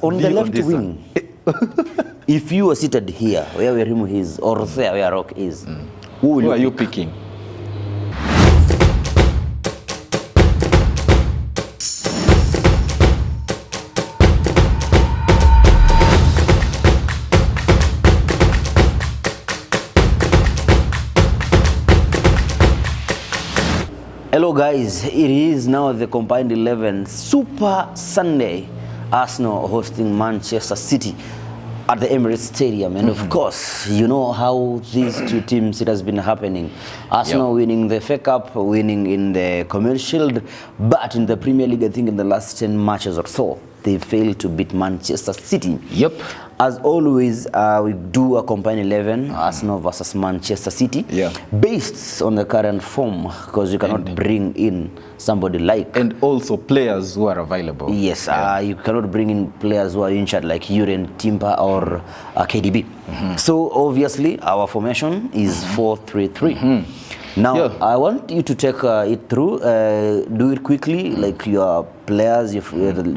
on the left wing, if you were seated here, where Werimo is, or there where Rock is, who are you picking? Hello guys, it is now the combined 11 Super Sunday. Arsenal hosting Manchester City at the Emirates Stadium, and of course, you know how these two teams, it has been happening. Arsenal winning the FA Cup, winning in the Community Shield, but in the Premier League, I think in the last 10 matches or so, they failed to beat Manchester City. Yep. As always, we do a combined 11, Arsenal versus Manchester City, based on the current form, because you cannot bring in somebody like... And also players who are available. Yes, you cannot bring in players who are injured like Uren Timber or KDB. So obviously, our formation is 4-3-3. Now, I want you to take it through, do it quickly, like your players, the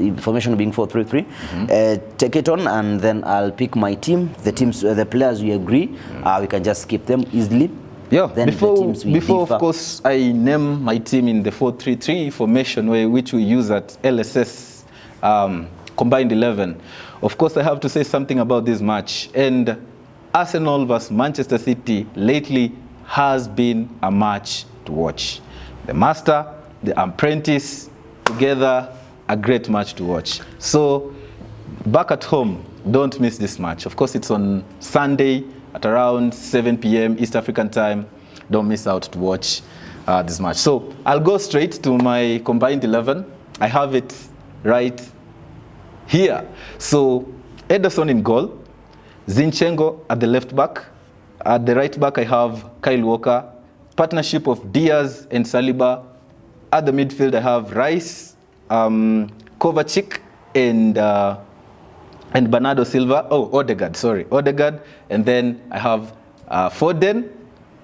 information being 4-3-3. Take it on, and then I'll pick my team. The teams, the players we agree, we can just skip them easily. Yeah, then before of course, I name my team in the 4-3-3 formation, which we use at LSS combined 11. Of course, I have to say something about this match. And Arsenal versus Manchester City lately has been a match to watch. The master, the apprentice, together, a great match to watch. So, back at home, don't miss this match. Of course, it's on Sunday at around 7 p.m. East African time. Don't miss out to watch this match. So, I'll go straight to my combined 11. I have it right here. So, Ederson in goal, Zinchenko at the left back. At the right back, I have Kyle Walker, partnership of Diaz and Saliba. At the midfield, I have Rice, Kovacic, and Bernardo Silva. Oh, Odegaard, sorry, Odegaard. And then I have Foden,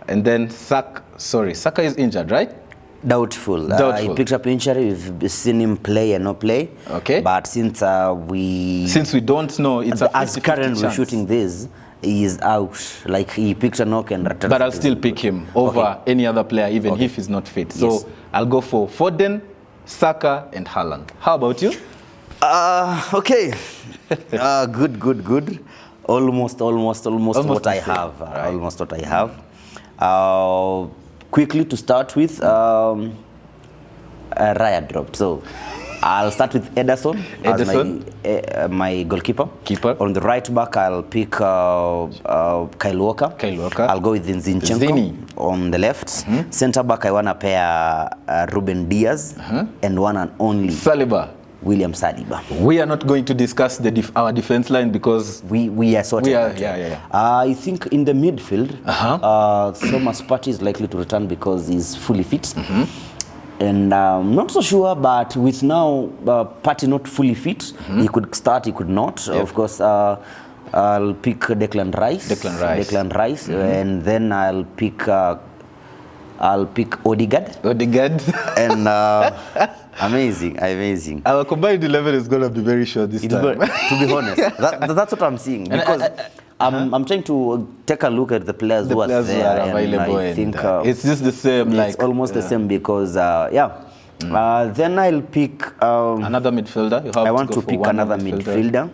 and then Saka. Sorry, Saka is injured, right? Doubtful. He picked up injury. We've seen him play and not play. Okay. But since we don't know, it's a 50-50 as currently we're shooting this, he is out. Like he picked a knock and... But I'll still pick him over any other player, even if he's not fit. So I'll go for Foden, Saka, and Haaland. How about you? Okay. Good. Almost what I have. Almost what I have. Quickly to start with, Raya dropped. So I'll start with Ederson as my goalkeeper. On the right back, I'll pick Kyle Walker. I'll go with Zinchenko on the left. Center back, I want to pair Ruben Diaz and one and only Saliba. William Saliba. We are not going to discuss our defense line because we are sorted. I think in the midfield, Thomas Partey is likely to return because he's fully fit. And I'm not so sure, but with now Partey not fully fit, he could start, he could not. Of course, I'll pick Declan Rice, and then I'll pick Odegaard. And amazing. Our combined 11 is going to be very short this time. To be honest, that's what I'm seeing. Because I'm trying to take a look at the players who are there. Available, and I think it's just the same. It's almost the same because, then I'll pick... another midfielder. I want to pick another midfielder.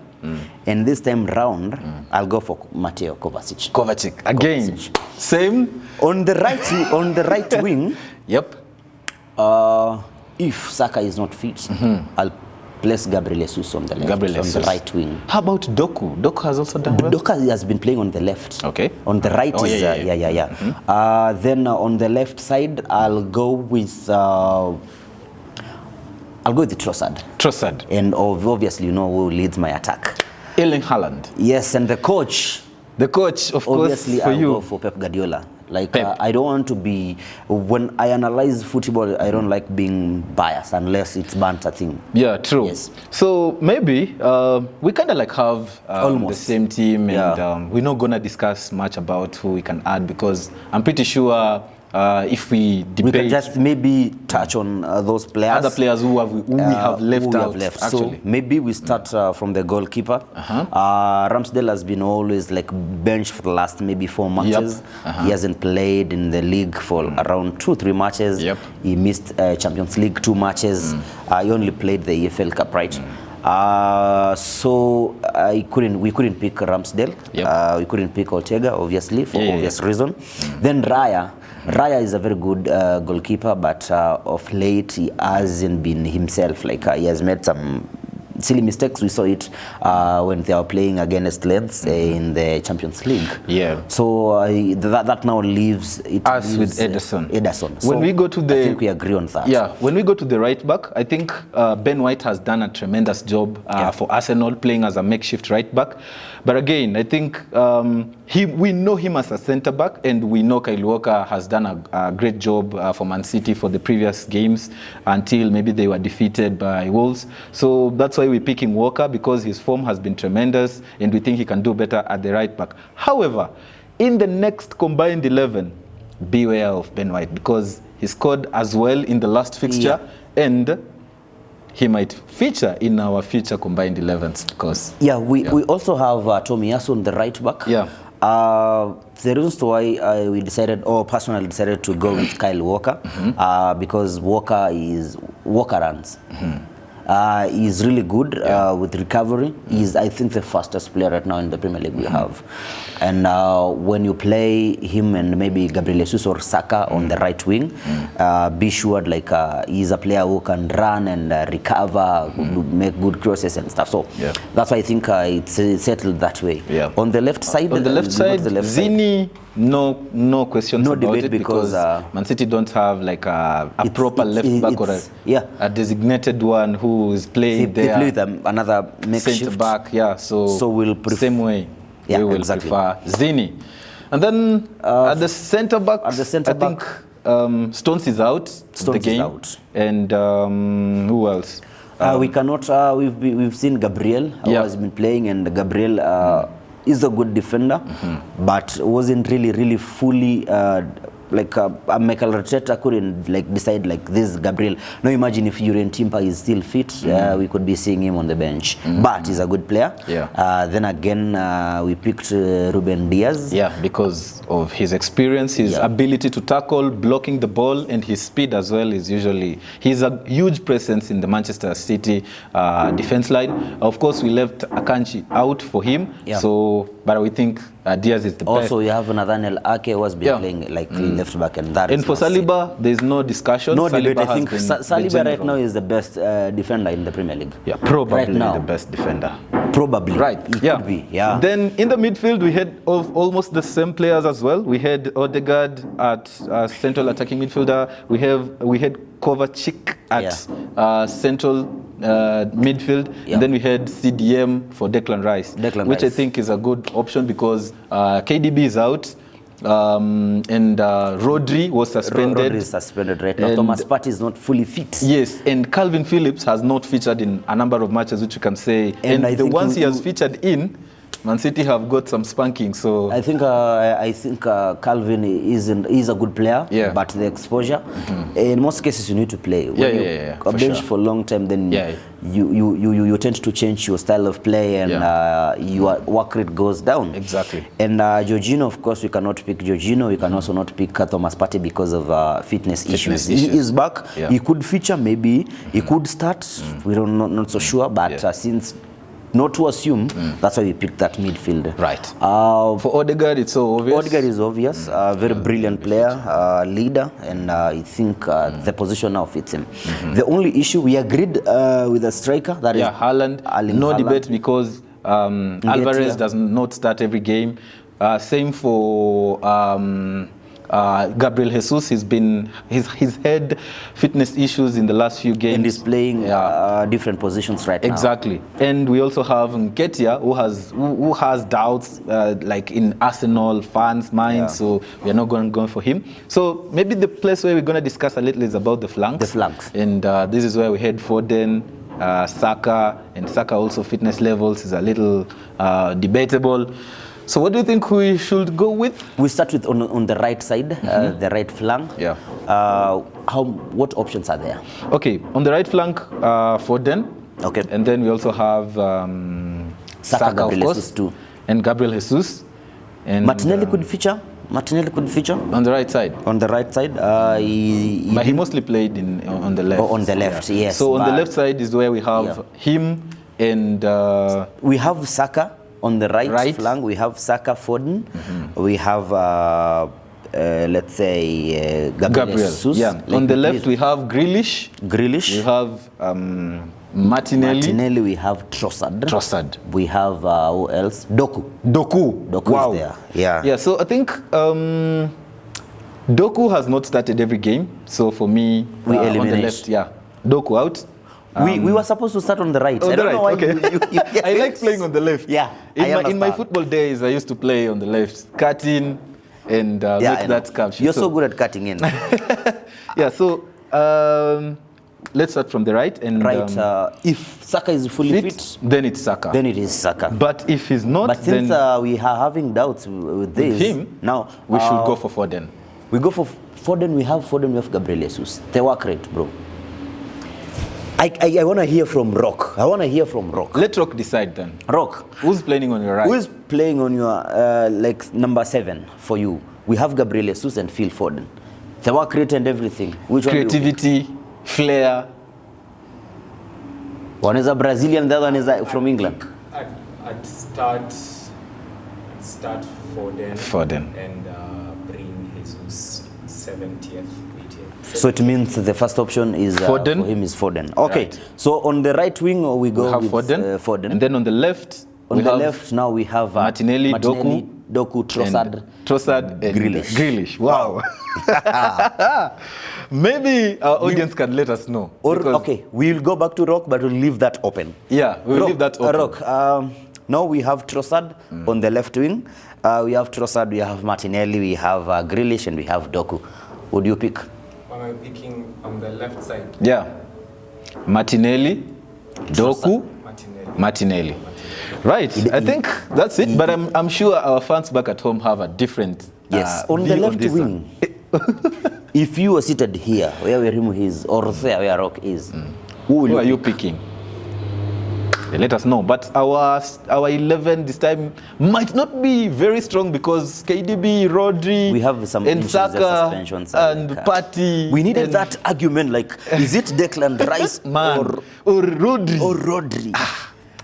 And this time round, I'll go for Mateo Kovacic. Again, same. On the right wing. Yep. If Saka is not fit, I'll place Gabriel Jesus on the left, on the right wing. How about Doku? Doku has also done well. Doku has been playing on the left. Okay. On the right then on the left side, I'll go with Trossard. And obviously, you know who leads my attack. Erling Haaland. Yes, and the coach. Of course, obviously, for you. I'll go for Pep Guardiola. Like, I don't want to be, when I analyze football, I don't like being biased unless it's banter thing. Yeah, true. Yes. So maybe we kind of like have the same team, and we're not going to discuss much about who we can add because I'm pretty sure if we debate. We can just maybe touch on those players. Other players who we have left out. So maybe we start from the goalkeeper. Ramsdale has been always like benched for the last maybe 4 matches. He hasn't played in the league for around 2-3 matches. He missed Champions League 2 matches. He only played the EFL Cup, right? So we couldn't pick Ramsdale. We couldn't pick Ortega, obviously, for obvious reason. Then Raya is a very good goalkeeper, but of late he hasn't been himself. Like he has made some silly mistakes. We saw it when they were playing against Leeds in the Champions League. So that now leaves us with Ederson. Ederson. So when we go to the, I think we agree on that. When we go to the right back, I think Ben White has done a tremendous job for Arsenal, playing as a makeshift right back. But again, I think we know him as a centre back, and we know Kyle Walker has done a great job for Man City for the previous games until maybe they were defeated by Wolves. So that's why we're picking Walker, because his form has been tremendous and we think he can do better at the right back. However, in the next combined 11, beware of Ben White, because he scored as well in the last fixture and he might feature in our future combined 11s. Because we also have Tomiyasu on the right back. The reasons why we decided, or personally decided to go with Kyle Walker, because Walker runs. He's really good with recovery. He's, I think, the fastest player right now in the Premier League we have. And when you play him and maybe Gabriel Jesus or Saka on the right wing, be sure like he's a player who can run and recover, make good crosses and stuff. So that's why I think it's settled that way. On the left side, Zini, no questions no about debate, it, because Man City don't have like a proper left back or a designated one who is playing there. They play with another makeshift centre back, so we'll same way. We will prefer Zini. And then at the centre back, I think Stones is out. Stones is out. And who else? We cannot. We've seen Gabriel who has been playing, and Gabriel is a good defender, but wasn't really fully Michael Arteta couldn't decide this Gabriel. Now imagine if Jurgen Timber is still fit, we could be seeing him on the bench. But he's a good player. Then again, we picked Ruben Diaz. Because of his experience, his ability to tackle, blocking the ball, and his speed as well is he's a huge presence in the Manchester City defense line. Of course, we left Akanji out for him. But we think Diaz is the best. Also, you have Nathaniel Ake who has been playing left back, and that. And for Saliba, there's no discussion. No debate. I think Saliba right now is the best defender in the Premier League. Probably right now. The best defender. Probably. Could be. Then in the midfield, we had almost the same players as well. We had Odegaard at central attacking midfielder. We had Kovacic at central midfield. And then we had CDM for Declan Rice, which I think is a good option because KDB is out. And Rodri was suspended. Rodri is suspended right now. Thomas Partey is not fully fit. Yes, and Calvin Phillips has not featured in a number of matches, which you can say. And the ones he has featured in, Man City have got some spanking. So I think Calvin is a good player, but the exposure, in most cases, you need to play. When you bench for a long time, then you tend to change your style of play, and your work rate goes down. Exactly. And Jorginho, of course, we cannot pick Jorginho. We can also not pick Thomas Partey because of fitness issues. He is back. He could feature, maybe he could start. We don't not so sure, but since not to assume, that's why we picked that midfield. Right. For Odegaard, it's so obvious. Odegaard is obvious. Very brilliant player, leader, and I think the position now fits him. The only issue, we agreed with the striker, that is Haaland. No debate, because Alvarez does not start every game. Same for Gabriel Jesus. He's had fitness issues in the last few games. And he's playing different positions right now. Exactly. And we also have Nketiah, who has doubts in Arsenal fans' minds. So we are not going for him. So maybe the place where we're going to discuss a little is about the flanks. The flanks. And this is where we had Foden, Saka, and Saka also fitness levels is a little debatable. So what do you think we should go with? We start with on the right side, the right flank. Yeah. What options are there? Okay, on the right flank, Foden. Okay. And then we also have Saka, Gabriel of course, Jesus too. and Gabriel Jesus. And Martinelli could feature. On the right side. On the right side, but he mostly played on the left. On the left, yes. So on the left side is where we have him and we have Saka on the right flank. We have Saka, Foden. We have let's say Gabriel Jesus. Yeah. On the left we have Grealish. We have Martinelli. We have Trossard. We have who else? Doku Wow. is there. Yeah. Yeah. So I think Doku has not started every game. So for me, we eliminate. On the left, Doku out. We were supposed to start on the right. On I the don't know right, why okay. I like playing on the left. Yeah. In my football days, I used to play on the left, cut in and make that capture. You're so good at cutting in. Yeah. So let's start from the right. And if Saka is fully fit, then it's Saka. Then it is Saka. But if he's not, but since we are having doubts with this, him, now we should go for Foden. We go for Foden. We have Gabriel Jesus. They work rate, bro. I want to hear from Rock. Let Rock decide then. Rock. Who's playing on your right? Who is playing on your like number 7 for you? We have Gabriel Jesus and Phil Foden. The work rate and everything. Which creativity, flair. One is a Brazilian, the other one is from England. I'd start Foden. And bring Jesus 70th. So it means the first option is Foden. For him is Foden. Okay. Right. So on the right wing we go with Foden. And then on the left now we have Martinelli, Doku, Trossard and Grealish. Wow. Maybe our audience can let us know. Okay, we'll go back to Rock, but we'll leave that open. Yeah, we'll leave that open. Rock. Now we have Trossard on the left wing. We have Trossard, we have Martinelli, we have Grealish, and we have Doku. Would you pick? Am I picking on the left side? Yeah. Martinelli, Doku, Martinelli. Right. I think that's it. But I'm sure our fans back at home have a different on the left wing. If you were seated here, where Rimu is, or there where Rock is, who are you picking? Let us know. But our 11 this time might not be very strong because KDB, Rodri, we have some and Saka and Partey. We needed that argument. Like, is it Declan Rice or Rodri?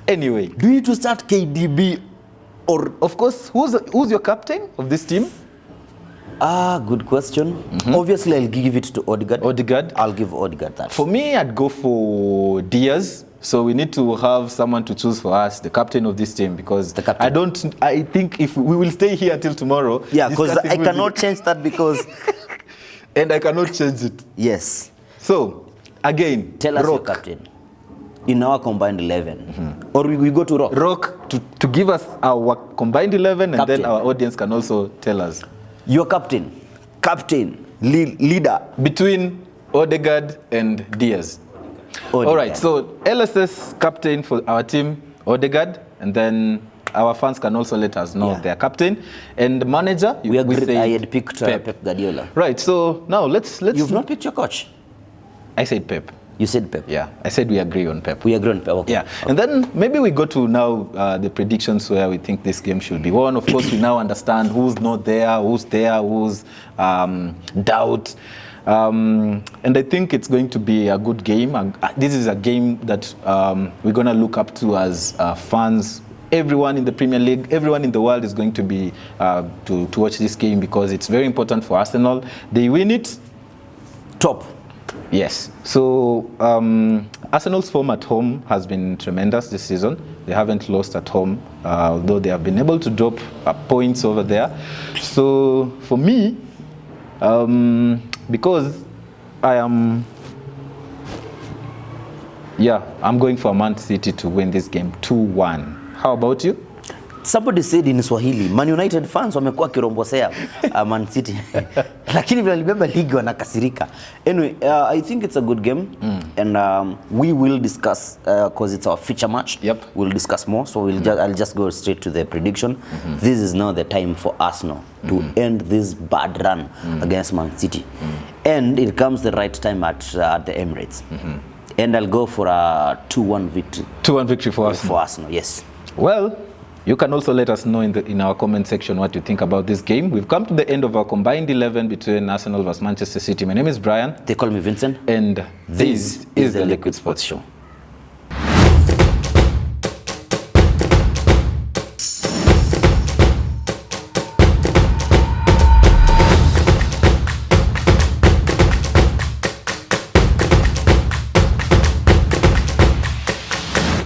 Anyway, do you need to start KDB or? Of course, who's your captain of this team? Good question. Obviously, I'll give it to Odegaard. I'll give Odegaard that. For me, I'd go for Diaz. So we need to have someone to choose for us, the captain of this team, because I think if we will stay here until tomorrow. Yeah, because I cannot change that because. And I cannot change it. Yes. So, again, tell us your captain in our combined 11. Or we go to Rock. Rock to give us our combined 11 and then our audience can also tell us. Your captain, leader. Between Odegaard and Diaz. All right, so LSS captain for our team, Odegaard, and then our fans can also let us know their captain. And the manager, we agreed. I had picked Pep Guardiola. Right, so now let's. You've not picked your coach? I said Pep. You said Pep? Yeah, I said we agree on Pep. We agree on Pep, okay. Yeah, and then maybe we go to now the predictions where we think this game should be won. Of course, we now understand who's not there, who's doubt. And I think it's going to be a good game. This is a game that we're going to look up to as fans. Everyone in the Premier League, everyone in the world is going to be to watch this game because it's very important for Arsenal. They win it. Top. Yes. So Arsenal's form at home has been tremendous this season. They haven't lost at home, though they have been able to drop points over there. So for me, because I'm going for Man City to win this game 2-1. How about you? Somebody said in Swahili, Man United fans wamekuwa kirombosea Man City. Lakini vile libeba ligi wanakasirika. Anyway, I think it's a good game and we will discuss because it's our feature match. Yep. We'll discuss more. So I'll just go straight to the prediction. This is now the time for Arsenal to end this bad run against Man City. And it comes the right time at the Emirates. And I'll go for a 2-1 victory. 2-1 victory for Arsenal. For Arsenal, yes. Well, you can also let us know in our comment section what you think about this game. We've come to the end of our combined 11 between Arsenal versus Manchester City. My name is Brian. They call me Vincent. And this is the Liquid Sports Show.